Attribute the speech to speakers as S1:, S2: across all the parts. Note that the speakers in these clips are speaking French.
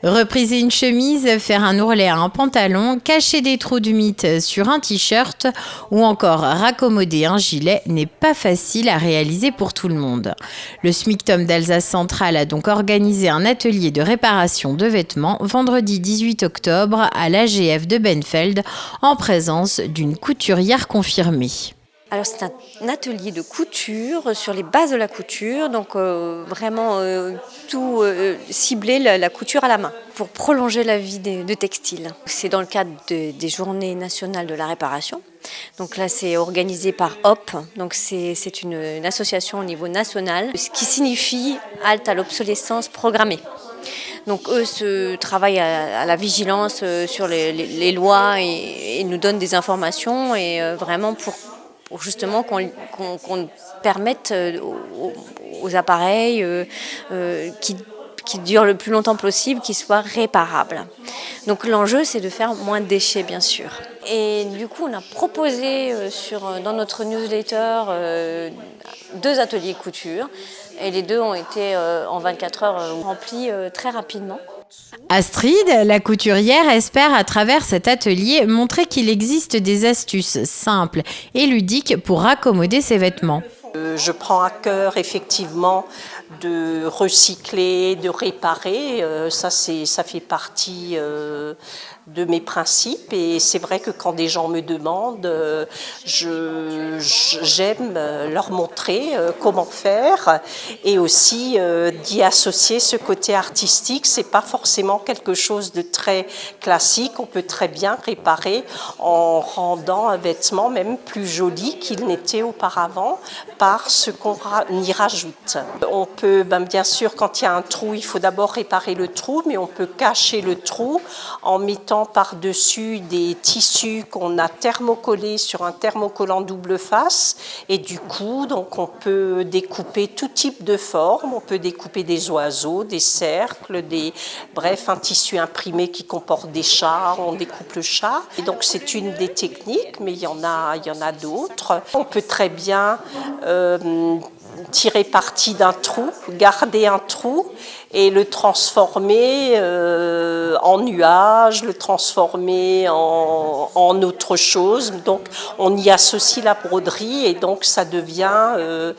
S1: Repriser une chemise, faire un ourlet à un pantalon, cacher des trous de mythe sur un t-shirt ou encore raccommoder un gilet n'est pas facile à réaliser pour tout le monde. Le SMICTOM d'Alsace Centrale a donc organisé un atelier de réparation de vêtements vendredi 18 octobre à l'AGF de Benfeld en présence d'une couturière confirmée.
S2: Alors c'est un atelier de couture sur les bases de la couture, donc vraiment tout cibler la couture à la main pour prolonger la vie de textiles. C'est dans le cadre des Journées nationales de la réparation. Donc là c'est organisé par HOP, donc c'est une association au niveau national, ce qui signifie halte à l'obsolescence programmée. Donc eux travaillent à la vigilance sur les lois et nous donnent des informations et vraiment pour justement qu'on permette aux appareils qui durent le plus longtemps possible, qu'ils soient réparables. Donc l'enjeu, c'est de faire moins de déchets, bien sûr. Et du coup, on a proposé dans notre newsletter 2 ateliers couture. Et les 2 ont été en 24 heures remplis très rapidement.
S1: Astrid, la couturière, espère à travers cet atelier montrer qu'il existe des astuces simples et ludiques pour raccommoder ses vêtements.
S3: Je prends à cœur effectivement de recycler, de réparer, ça fait partie de mes principes et c'est vrai que quand des gens me demandent, j'aime leur montrer comment faire et aussi d'y associer ce côté artistique. C'est pas forcément quelque chose de très classique, on peut très bien réparer en rendant un vêtement même plus joli qu'il n'était auparavant par ce qu'on y rajoute. On peut, bien sûr, quand il y a un trou, il faut d'abord réparer le trou, mais on peut cacher le trou en mettant par-dessus des tissus qu'on a thermocollés sur un thermocollant double face. Et du coup, donc, on peut découper tout type de forme. On peut découper des oiseaux, des cercles, bref, un tissu imprimé qui comporte des chats. On découpe le chat. Et donc, c'est une des techniques, mais il y en a d'autres. On peut très bien tirer parti d'un trou, garder un trou et le transformer en nuage, le transformer en autre chose. Donc on y associe la broderie et donc ça devient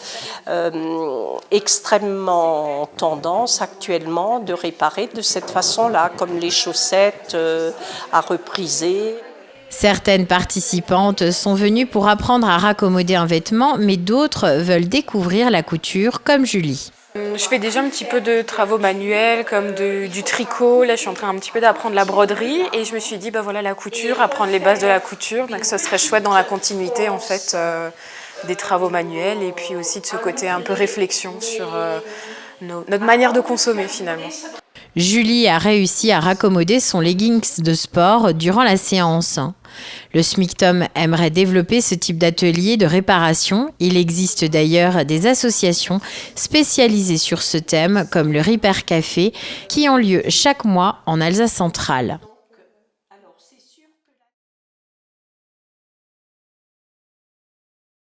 S3: extrêmement tendance actuellement de réparer de cette façon-là, comme les chaussettes à repriser.
S1: Certaines participantes sont venues pour apprendre à raccommoder un vêtement, mais d'autres veulent découvrir la couture, comme Julie.
S4: Je fais déjà un petit peu de travaux manuels, comme du tricot. Là, je suis en train un petit peu d'apprendre la broderie. Et je me suis dit, voilà, la couture, apprendre les bases de la couture. Donc, ce serait chouette dans la continuité, en fait, des travaux manuels. Et puis aussi de ce côté un peu réflexion sur notre manière de consommer, finalement.
S1: Julie a réussi à raccommoder son leggings de sport durant la séance. Le SMICTOM aimerait développer ce type d'atelier de réparation. Il existe d'ailleurs des associations spécialisées sur ce thème, comme le Repair Café, qui ont lieu chaque mois en Alsace centrale.